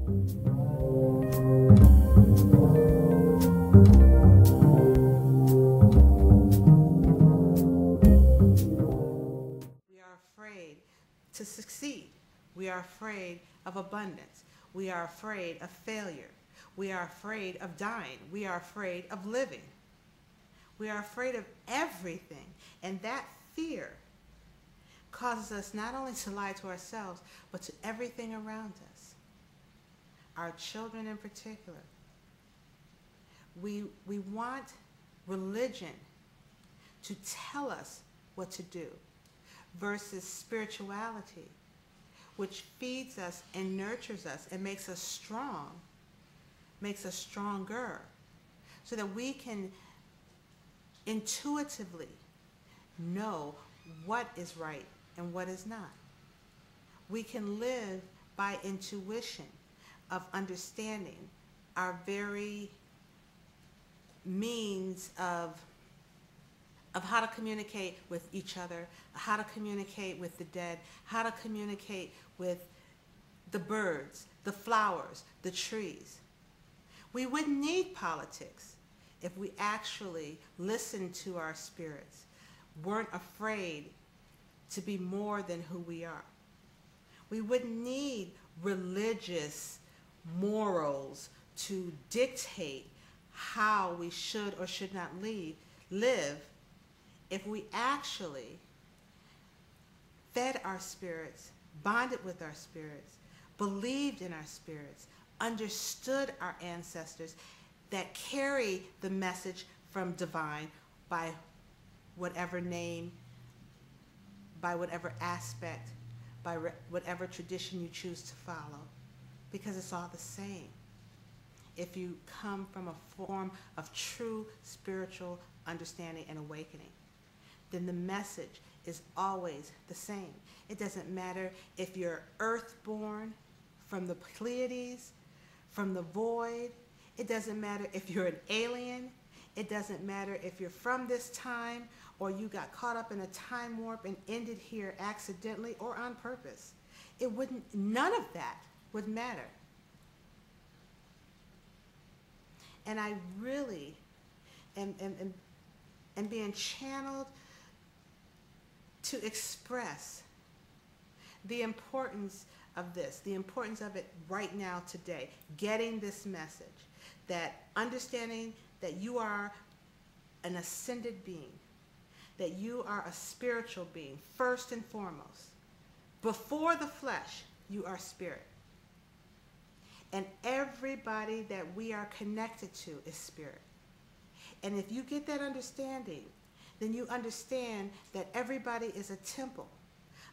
We are afraid to succeed. We are afraid of abundance. We are afraid of failure. We are afraid of dying. We are afraid of living. We are afraid of everything. And that fear causes us not only to lie to ourselves, but to everything around us. Our children in particular. We want religion to tell us what to do versus spirituality, which feeds us and nurtures us and makes us strong, makes us stronger, so that we can intuitively know what is right and what is not. We can live by intuition of understanding our very means of how to communicate with each other, how to communicate with the dead, how to communicate with the birds, the flowers, the trees. We wouldn't need politics if we actually listened to our spirits, weren't afraid to be more than who we are. We wouldn't need religious morals to dictate how we should or should not live if we actually fed our spirits, bonded with our spirits, believed in our spirits, understood our ancestors that carry the message from divine by whatever name, by whatever aspect, by whatever tradition you choose to follow, because it's all the same. If you come from a form of true spiritual understanding and awakening, then the message is always the same. It doesn't matter if you're earthborn, from the Pleiades, from the void. It doesn't matter if you're an alien. It doesn't matter if you're from this time or you got caught up in a time warp and ended here accidentally or on purpose. None of that would matter. And I really am being channeled to express the importance of this, the importance of it right now today, getting this message, that understanding that you are an ascended being, that you are a spiritual being, first and foremost. Before the flesh, you are spirit. And everybody that we are connected to is spirit. And if you get that understanding, then you understand that everybody is a temple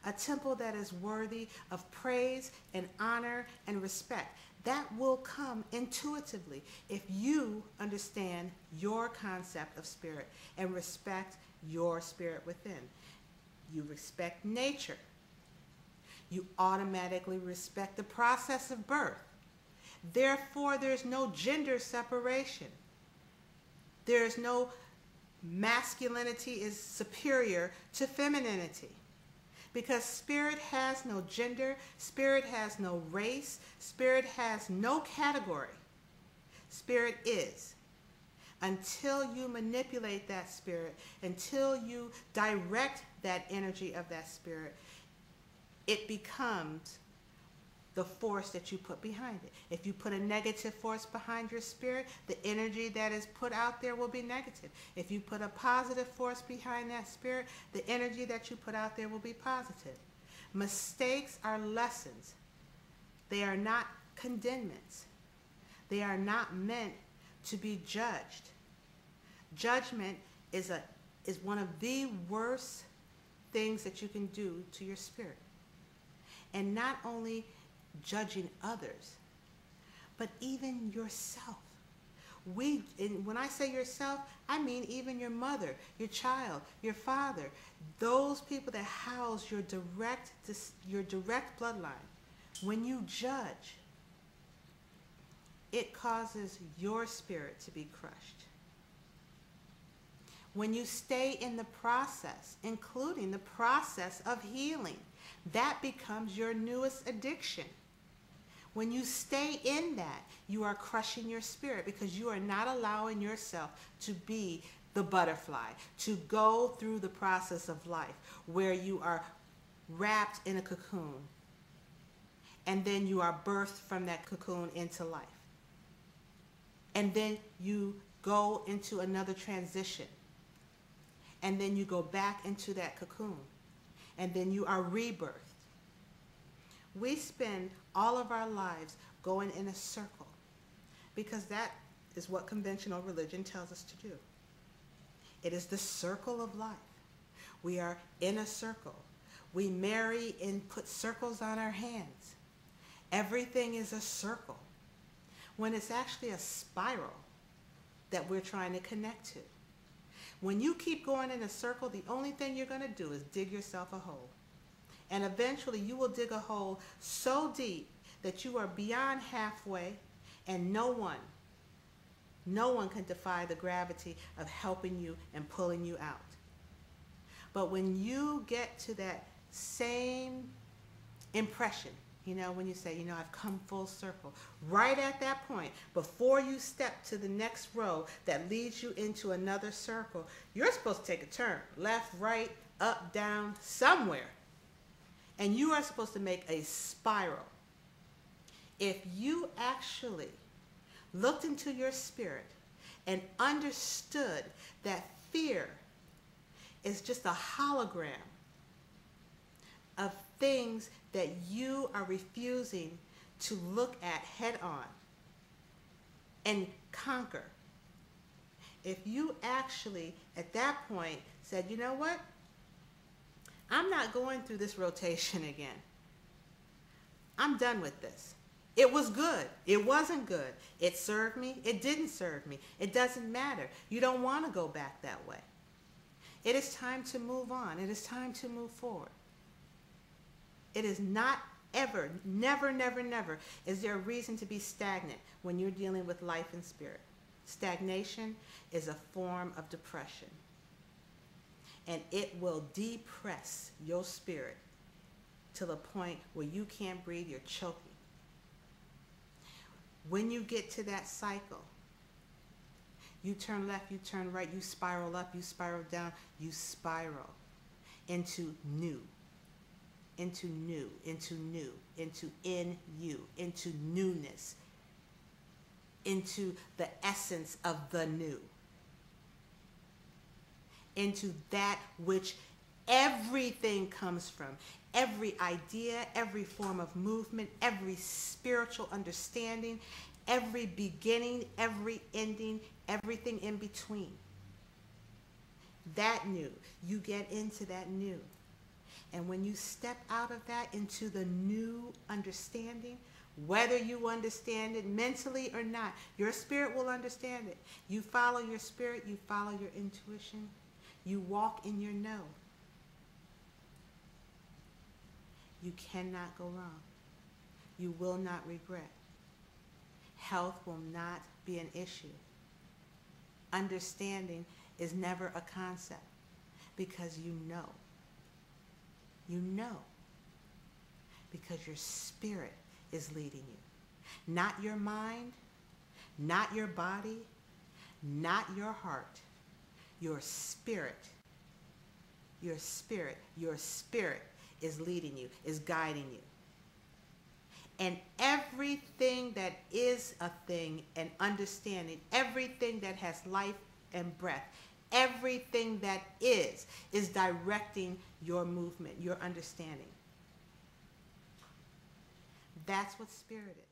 that is worthy of praise and honor and respect. That will come intuitively if you understand your concept of spirit and respect your spirit within. You respect nature. You automatically respect the process of birth. Therefore, there's no gender separation. There's no masculinity is superior to femininity. Because spirit has no gender, spirit has no race, spirit has no category. Spirit is. Until you manipulate that spirit, until you direct that energy of that spirit, it becomes the force that you put behind it. If you put a negative force behind your spirit, the energy that is put out there will be negative. If you put a positive force behind that spirit, the energy that you put out there will be positive. Mistakes are lessons. They are not condemnments. They are not meant to be judged. Judgment is one of the worst things that you can do to your spirit. And not only judging others, but even yourself. When I say yourself, I mean even your mother, your child, your father, those people that house your direct bloodline. When you judge, it causes your spirit to be crushed. When you stay in the process, including the process of healing, that becomes your newest addiction. When you stay in that, you are crushing your spirit because you are not allowing yourself to be the butterfly, to go through the process of life where you are wrapped in a cocoon and then you are birthed from that cocoon into life. And then you go into another transition. And then you go back into that cocoon. And then you are rebirthed. We spend all of our lives going in a circle because that is what conventional religion tells us to do. It is the circle of life. We are in a circle. We marry and put circles on our hands. Everything is a circle when it's actually a spiral that we're trying to connect to. When you keep going in a circle, the only thing you're going to do is dig yourself a hole. And eventually you will dig a hole so deep that you are beyond halfway and no one can defy the gravity of helping you and pulling you out. But when you get to that same impression, when you say, I've come full circle, right at that point, before you step to the next row that leads you into another circle, you're supposed to take a turn, left, right, up, down, somewhere. And you are supposed to make a spiral. If you actually looked into your spirit and understood that fear is just a hologram of things that you are refusing to look at head on and conquer. If you actually, at that point, said, you know what? I'm not going through this rotation again. I'm done with this. It was good. It wasn't good. It served me. It didn't serve me. It doesn't matter. You don't want to go back that way. It is time to move on. It is time to move forward. It is not ever, never, never, never is there a reason to be stagnant when you're dealing with life and spirit. Stagnation is a form of depression. And it will depress your spirit to the point where you can't breathe, you're choking. When you get to that cycle, you turn left, you turn right, you spiral up, you spiral down, you spiral into new, into new, into new, into in you, into newness, into the essence of the new, into that which everything comes from. Every idea, every form of movement, every spiritual understanding, every beginning, every ending, everything in between. That new, you get into that new. And when you step out of that into the new understanding, whether you understand it mentally or not, your spirit will understand it. You follow your spirit, you follow your intuition, you walk in your know. You cannot go wrong. You will not regret. Health will not be an issue. Understanding is never a concept because you know. You know. Because your spirit is leading you. Not your mind, not your body, not your heart. Your spirit. Your spirit. Your spirit is leading you, is guiding you. And everything that is a thing and understanding, everything that has life and breath, everything that is directing your movement, your understanding. That's what spirit is.